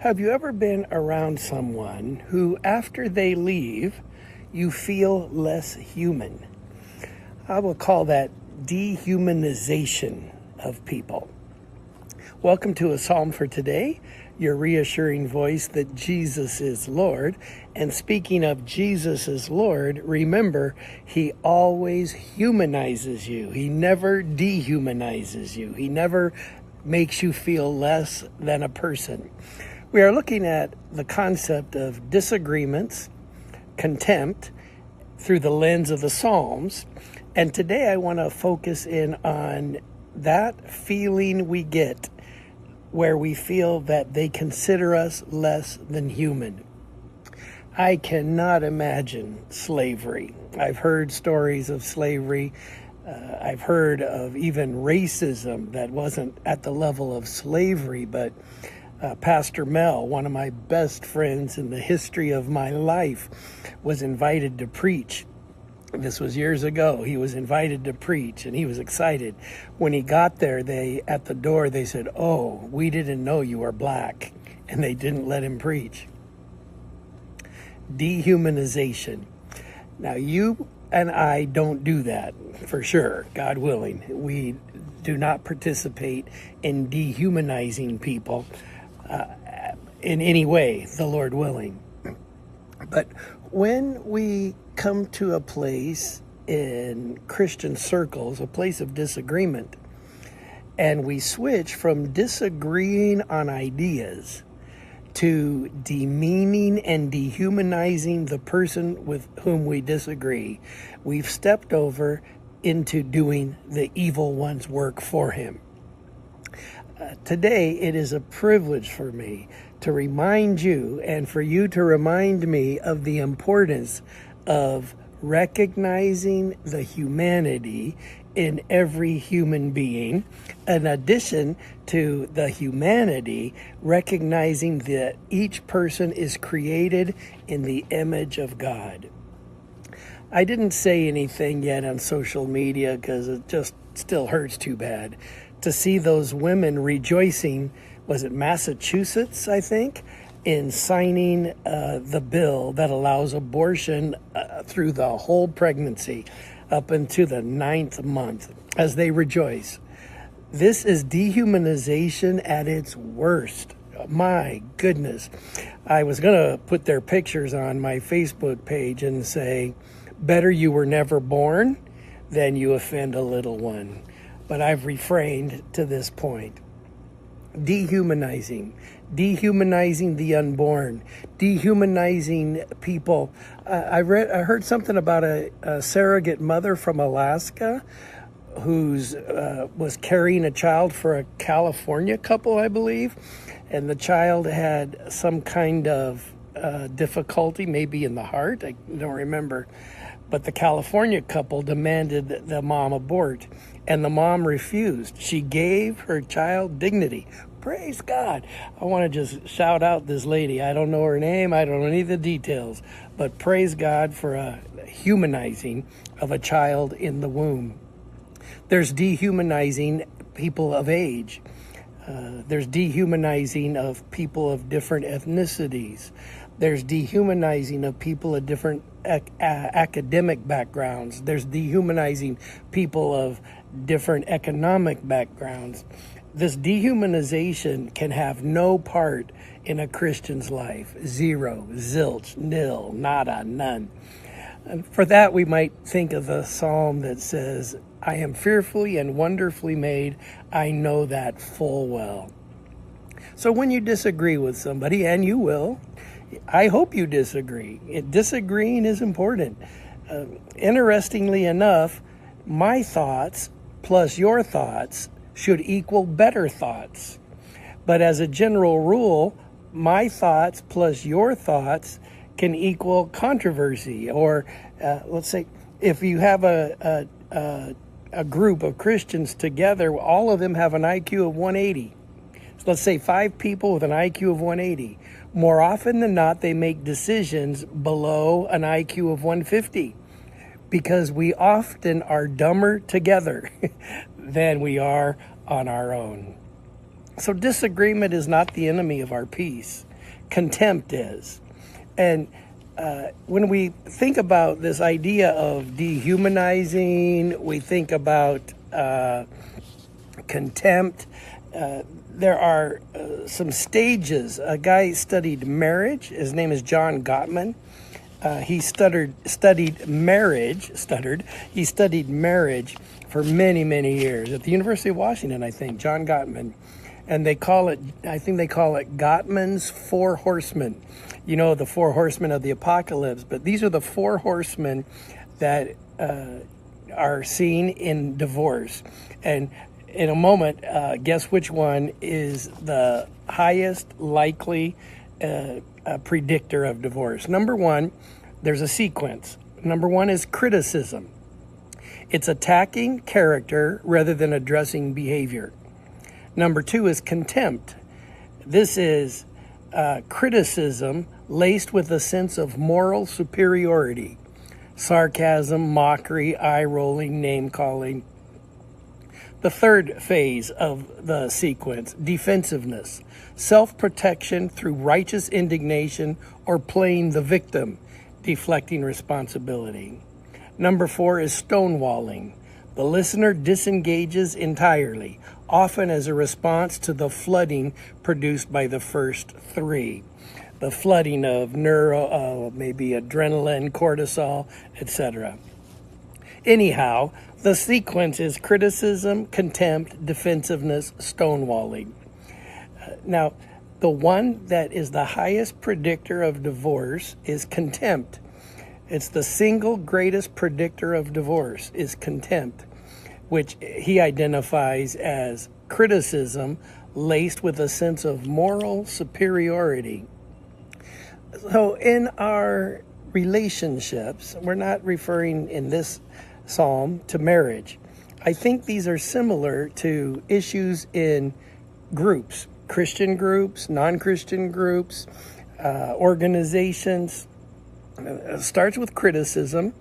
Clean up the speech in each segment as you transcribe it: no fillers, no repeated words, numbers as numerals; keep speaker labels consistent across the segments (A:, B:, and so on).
A: Have you ever been around someone who, after they leave, you feel less human? I will call that dehumanization of people. Welcome to a psalm for today, your reassuring voice that Jesus is Lord. And speaking of Jesus is Lord, remember, he always humanizes you. He never dehumanizes you. He never makes you feel less than a person. We are looking at the concept of disagreements, contempt, through the lens of the Psalms. And today I want to focus in on that feeling we get where we feel that they consider us less than human. I cannot imagine slavery. I've heard stories of slavery. I've heard of even racism that wasn't at the level of slavery, but Pastor Mel, one of my best friends in the history of my life, was invited to preach. This was years ago. He was invited to preach, and he was excited. When he got there, at the door, they said, "Oh, we didn't know you were black," and they didn't let him preach. Dehumanization. Now, you and I don't do that, for sure, God willing. We do not participate in dehumanizing people in any way, the Lord willing. But when we come to a place in Christian circles, a place of disagreement, and we switch from disagreeing on ideas to demeaning and dehumanizing the person with whom we disagree, we've stepped over into doing the evil one's work for him. Today, it is a privilege for me to remind you and for you to remind me of the importance of recognizing the humanity in every human being, in addition to the humanity, recognizing that each person is created in the image of God. I didn't say anything yet on social media because it just still hurts too bad to see those women rejoicing, was it Massachusetts, I think, in signing the bill that allows abortion through the whole pregnancy up into the 9th month as they rejoice. This is dehumanization at its worst. My goodness. I was going to put their pictures on my Facebook page and say, better you were never born than you offend a little one. But I've refrained to this point. Dehumanizing the unborn, dehumanizing people. I heard something about a surrogate mother from Alaska who's was carrying a child for a California couple, I believe, and the child had some kind of difficulty, maybe in the heart. I don't remember. But the California couple demanded the mom abort, and the mom refused. She gave her child dignity. Praise God. I want to just shout out this lady. I don't know her name. I don't know any of the details. But praise God for a humanizing of a child in the womb. There's dehumanizing people of age. There's dehumanizing of people of different ethnicities. There's dehumanizing of people of different academic backgrounds. There's dehumanizing people of different economic backgrounds. This dehumanization can have no part in a Christian's life. Zero, zilch, nil, nada, none. And for that, we might think of the psalm that says, I am fearfully and wonderfully made. I know that full well. So when you disagree with somebody, and you will, I hope you disagree. Disagreeing is important. Interestingly enough, my thoughts plus your thoughts should equal better thoughts. But as a general rule, my thoughts plus your thoughts can equal controversy. Or let's say if you have a group of Christians together, all of them have an IQ of 180. So let's say 5 people with an IQ of 180. More often than not, they make decisions below an IQ of 150 because we often are dumber together than we are on our own. So disagreement is not the enemy of our peace. contempt is. And when we think about this idea of dehumanizing, we think about contempt. There are some stages. A guy studied marriage. His name is John Gottman. He studied marriage for many, many years at the University of Washington, I think, John Gottman. And I think they call it Gottman's Four Horsemen. You know, the four horsemen of the apocalypse, but these are the four horsemen that are seen in divorce. And in a moment, guess which one is the highest likely predictor of divorce. Number one, there's a sequence. Number one is criticism. It's attacking character rather than addressing behavior. Number two is contempt. This is criticism laced with a sense of moral superiority, sarcasm, mockery, eye-rolling, name-calling. The third phase of the sequence, defensiveness, self-protection through righteous indignation or playing the victim, deflecting responsibility. Number four is stonewalling. The listener disengages entirely, often as a response to the flooding produced by the first three. The flooding of maybe adrenaline, cortisol, etc. Anyhow, the sequence is criticism, contempt, defensiveness, stonewalling. Now, the one that is the highest predictor of divorce is contempt. It's the single greatest predictor of divorce is contempt, which he identifies as criticism laced with a sense of moral superiority. So in our relationships, we're not referring in this psalm to marriage. I think these are similar to issues in groups, Christian groups, non-Christian groups, organizations. It starts with criticism,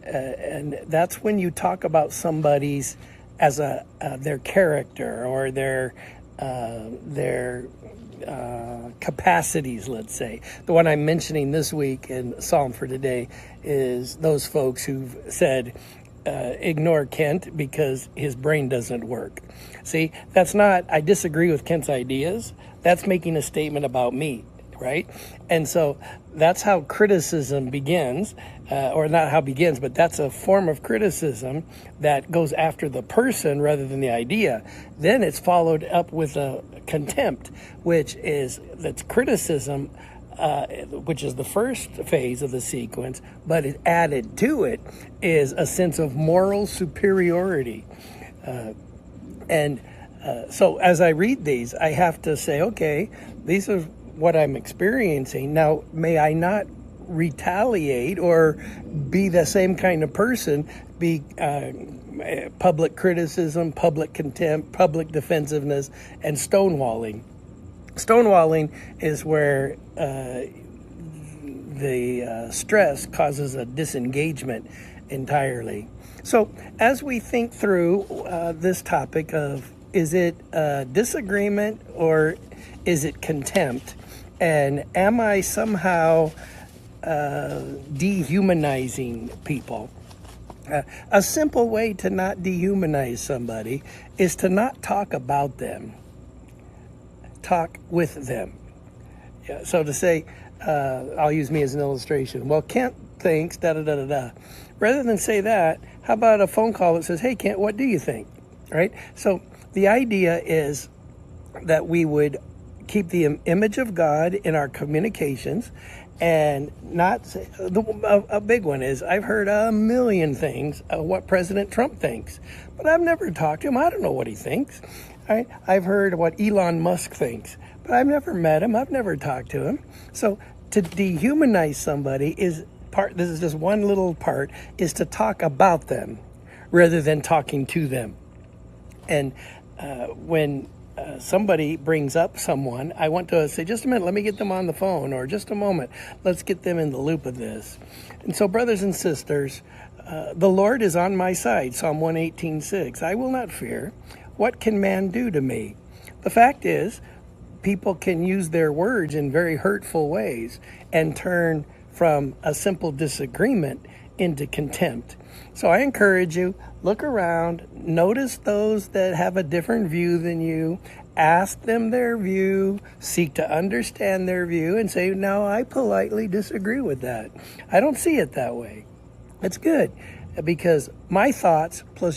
A: and that's when you talk about somebody's as their character or their capacities, let's say. The one I'm mentioning this week in Psalm for today is those folks who've said, ignore Kent because his brain doesn't work. See, that's not, I disagree with Kent's ideas. That's making a statement about me, right? And so that's how criticism begins, or not how it begins, but that's a form of criticism that goes after the person rather than the idea. Then it's followed up with a contempt, that's criticism, which is the first phase of the sequence, but it added to it is a sense of moral superiority. So as I read these, I have to say, okay, these are what I'm experiencing. Now, may I not retaliate or be the same kind of person, be public criticism, public contempt, public defensiveness, and stonewalling. Stonewalling is where the stress causes a disengagement entirely. So as we think through this topic of is it disagreement or is it contempt, and am I somehow dehumanizing people? A simple way to not dehumanize somebody is to not talk about them. Talk with them. Yeah, so to say, I'll use me as an illustration. Well, Kent thinks da-da-da-da-da. Rather than say that, how about a phone call that says, hey, Kent, what do you think? Right? So the idea is that we would keep the image of God in our communications and not say, a big one is, I've heard a million things of what President Trump thinks, but I've never talked to him. I don't know what he thinks. Right? I've heard what Elon Musk thinks, but I've never met him. I've never talked to him. So to dehumanize somebody this is just one little part, is to talk about them rather than talking to them. And when somebody brings up someone, I want to say, just a minute, let me get them on the phone, or just a moment, let's get them in the loop of this. And so, brothers and sisters, the Lord is on my side, Psalm 118:6. I will not fear. What can man do to me? The fact is, people can use their words in very hurtful ways and turn from a simple disagreement into contempt. So I encourage you, look around, notice those that have a different view than you, ask them their view, seek to understand their view, and say, no, I politely disagree with that. I don't see it that way. It's good, because my thoughts plus your